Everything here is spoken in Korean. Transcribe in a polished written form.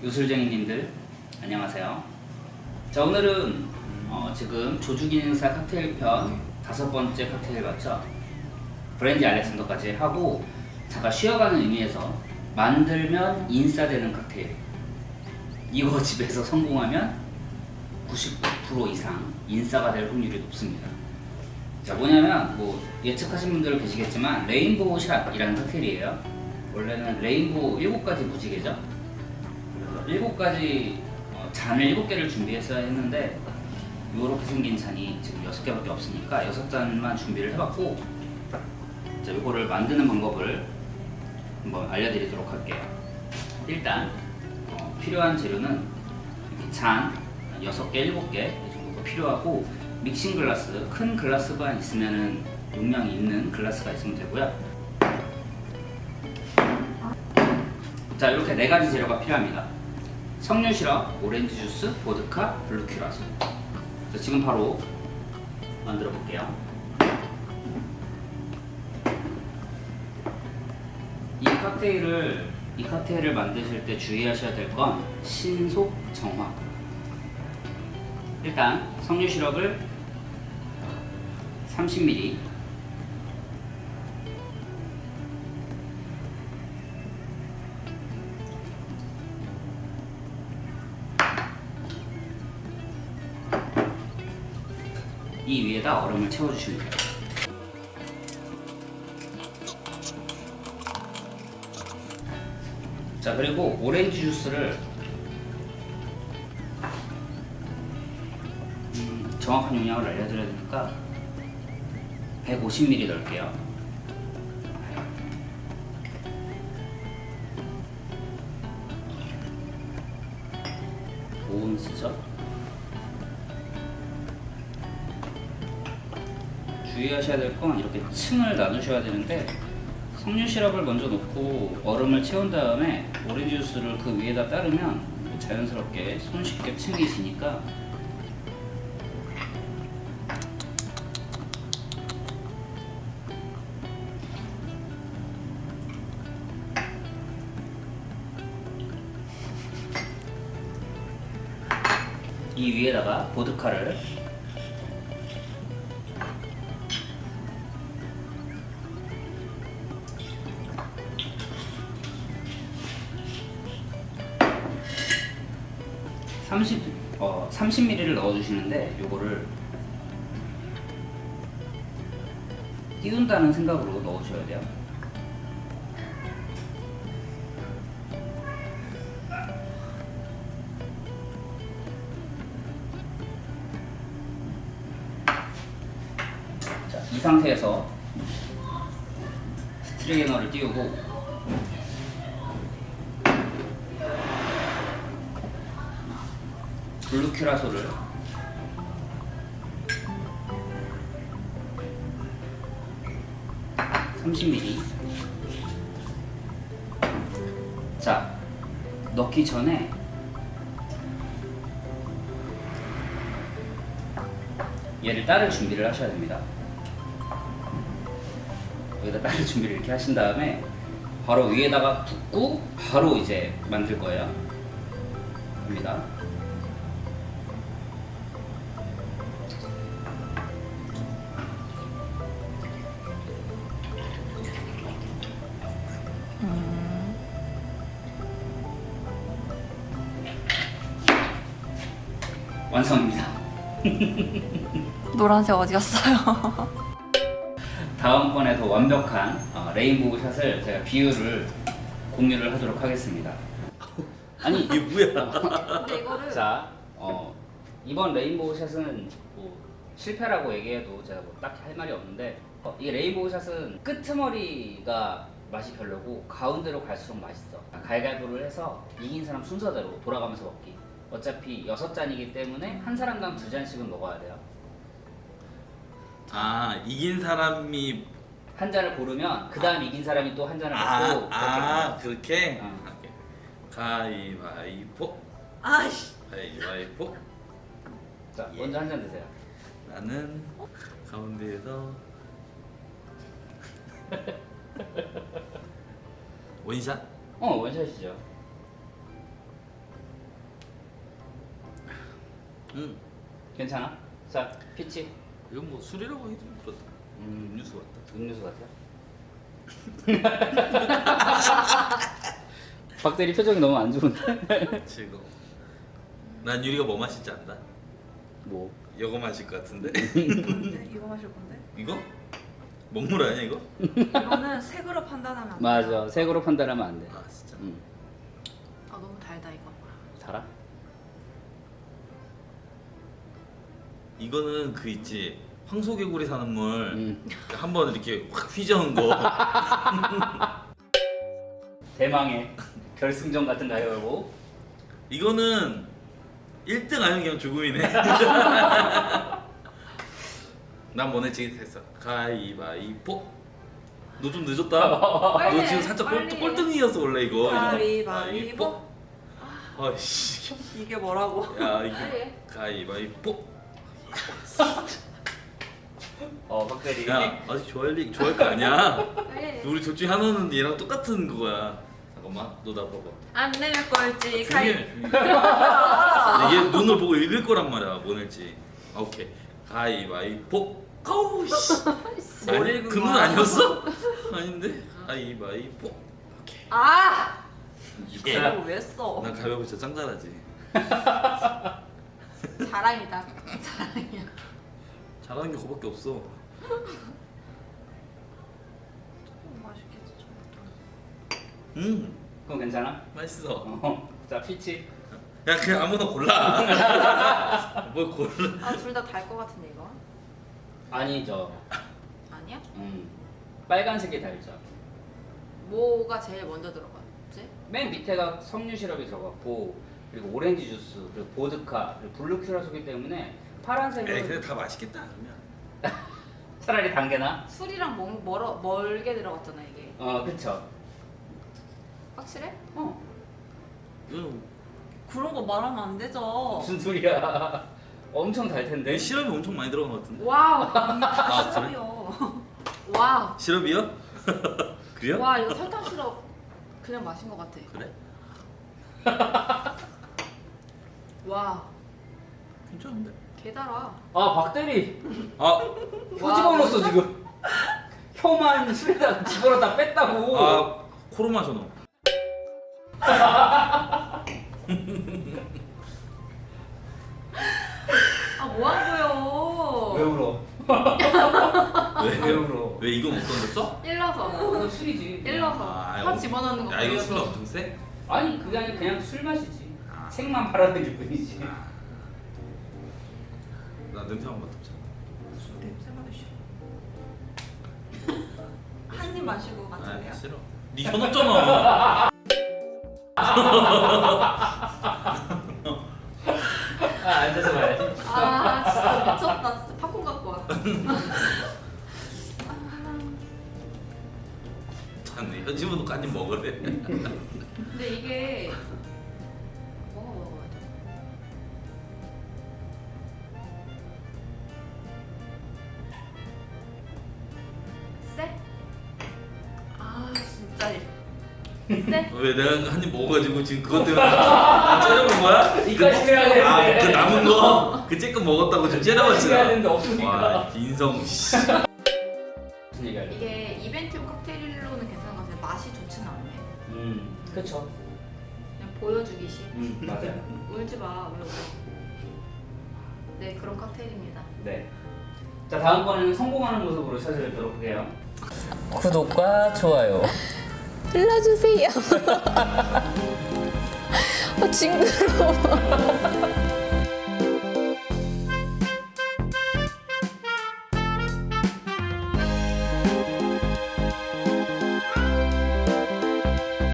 요술쟁이님들 안녕하세요. 자, 오늘은 지금 조주기능사 칵테일 편 5번째 칵테일 맞죠? 브랜디 알렉산더까지 하고 잠깐 쉬어가는 의미에서 만들면 인싸되는 칵테일, 이거 집에서 성공하면 99% 이상 인싸가 될 확률이 높습니다. 자, 뭐냐면 뭐 예측하신 분들 계시겠지만 레인보우 샷이라는 칵테일이에요. 원래는 레인보우 7가지 무지개죠. 그래서 7가지 잔을 7개를 준비했어야 했는데 이렇게 생긴 잔이 지금 6개밖에 없으니까 6잔만 준비를 해봤고, 자, 이거를 만드는 방법을 한번 알려드리도록 할게요. 일단 필요한 재료는 이렇게 잔 6개, 7개 이 정도가 필요하고, 믹싱 글라스, 큰 글라스가 있으면은 용량이 있는 글라스가 있으면 되고요. 자, 이렇게 4가지 재료가 필요합니다. 석류 시럽, 오렌지 주스, 보드카, 블루 큐라소. 자, 지금 바로 만들어 볼게요. 이 칵테일을 만드실 때 주의하셔야 될 건 신속 정화. 일단 석류 시럽을 30ml, 이 위에다 얼음을 채워주시면 돼요. 자, 그리고 오렌지 주스를 정확한 용량을 알려드려야 되니까 150ml 넣을게요. 오운스죠. 주의하셔야 될 건 이렇게 층을 나누셔야 되는데, 석류 시럽을 먼저 넣고 얼음을 채운 다음에 오렌지 주스를 그 위에다 따르면 자연스럽게 손쉽게 층이 지니까 이 위에다가 보드카를 어, 30ml를 넣어주시는데, 요거를 띄운다는 생각으로 넣으셔야 돼요. 자, 이 상태에서 스트레이너를 띄우고 블루 큐라소를 (30ml) 자, 넣기 전에 얘를 따를 준비를 하셔야 됩니다. 여기다 따를 준비를 이렇게 하신 다음에 바로 위에다가 붓고 바로 이제 만들 거예요. 갑니다. 완성입니다. 노란색 어디 갔어요? 다음번에 더 완벽한 레인보우 샷을 제가 비율을 공유를 하도록 하겠습니다. 아니 이게 뭐야? 근데 이거를 자, 이번 레인보우 샷은 뭐 실패라고 얘기해도 제가 뭐 딱히 할 말이 없는데, 이게 레인보우 샷은 끄트머리가 맛이 별로고 가운데로 갈수록 맛있어. 가위바위보를 해서 이긴 사람 순서대로 돌아가면서 먹기. 어차피 6잔이기 때문에 한 사람당 2잔씩은 먹어야 돼요. 아, 이긴 사람이 한 잔을 고르면 그 다음 이긴 사람이 또 한 잔을 먹고 그렇게? 어. 오케이. 가위바위보. 아이씨 가위바위보. 자, 예. 먼저 한 잔 드세요. 나는 가운데에서 원샷? 원샷이죠. 괜찮아? 자, 피치. 이건 뭐 술이라고 해도 그렇다. 음료수 같다. 음료수 같아요? 박대리 표정이 너무 안 좋은데? 지금 난 유리가 뭐 마실지 안다. 뭐? 이거 마실 것 같은데. 뭔데? 이거 마실 건데? 이거? 먹물 아니야 이거? 이거는 색으로 판단하면 안 돼. 맞아. 색으로 판단하면 안 돼. 아 진짜. 아 너무 달다 이거. 달아? 이거는 그 있지 황소개구리 사는 물. 음. 한번 이렇게 확 휘저은 거. 대망의 결승전 같은 가위바위보. 이거는 1등 아니면 그냥 죽음이네. 난 뭐냈지 했어. 가위바위보. 너 좀 늦었다. 빨리 너 해, 지금 살짝 빨리. 꼴등이었어 원래 이거. 가위바위보. 아이씨. 이게 뭐라고? 야 빨리 이게 해. 가위바위보. 박대리. 야 아직 좋아할 거 아니야. 빨리 해. 우리 둘 중에 하나는 얘랑 똑같은 거야. 잠깐만 너 나 봐봐. 안 내면 꼴찌. 조용히 해, 조용히 해. 얘 눈을 보고 읽을 거란 말이야 뭐 낼지. 아, 오케이 가위바위보. 아우 씨. 뭘 아니 읽은 그 눈 거야? 아니었어? 아닌데 가위바위보. 오케이. 아! 예. 이거 왜 써? 난 가위바위보 진짜 짱 잘하지. 자랑이다. 자랑이야. 잘하는 게 그거밖에 없어. 맛있겠지 좀. 그건 괜찮아? 맛있어. 자, 피치. 야 그냥 아무나 골라. 뭘 골라? 아둘 다 달 것 같은데 이거? 아니죠. 아니야? 빨간색이 달죠. 뭐가 제일 먼저 들어갔지? 맨 밑에가 석류 시럽이 들어갔고, 그리고 오렌지 주스, 그리고 보드카, 그리고 블루 큐라소기 때문에 에이 파란색은 근데 다 맛있겠다 그러면. 차라리 단계나? 술이랑 멀게 들어갔잖아 이게. 그쵸. 확실해? 이거 그런 거 말하면 안 되죠. 무슨 소리야. 엄청 달 텐데. 시럽이 엄청 많이 들어간 것 같은데. 와우. 아, 그래? 시럽이요. 와우. 시럽이요? 그래요? 와 이거 설탕 시럽 그냥 마신 것 같아. 그래? 와 괜찮은데. 개달아. 박대리. 아, 혀 집어넣었어, 지금. 혀만 술에다 집어넣다 뺐다고. 코로 마셔 너. 뭐한 거요? 왜 울어? 왜 울어? 왜 이거 못 던졌어? 일러서. 그건 술이지. 일러서. 혀 집어넣는 거 야 이거 술 걸려서. 엄청 세? 아니, 그게 아니라 그냥 술 마시지. 아. 색만 팔아드릴 뿐이지. 나 냄새 한번 맡아보자. 냄새 맡으시오. 한입 마시고 맡을래요? 싫어. 니 혀놓잖아. 앉아서 봐야지. 진짜 미쳤다. 진짜 팝콘 갖고 와. 참네. 혀 집어넣고 한입 먹으래. 근데 이게 먹어봐야 돼. 쎄? 진짜 쎄? 왜 내가 한입 먹어가지고 지금 그것 때문에 째려본 거야? 이까지 해야 되는데. 그 남은 거? 그 쬐끔 먹었다고 지금 째려봤지. 해야 되는데 없으니까. 와 인성 씨. 무슨 얘기 할래? 이게 이벤트 칵테일로는 괜찮은 것 같아요. 맛이 좋지는 않네. 그쵸. 그냥 보여주기식. 맞아요. 울지 마. 왜 울어? 네, 그런 칵테일입니다. 네. 자, 다음번에는 성공하는 모습으로 찾아뵙도록 해요. 구독과 좋아요. 눌러주세요. 징그러워.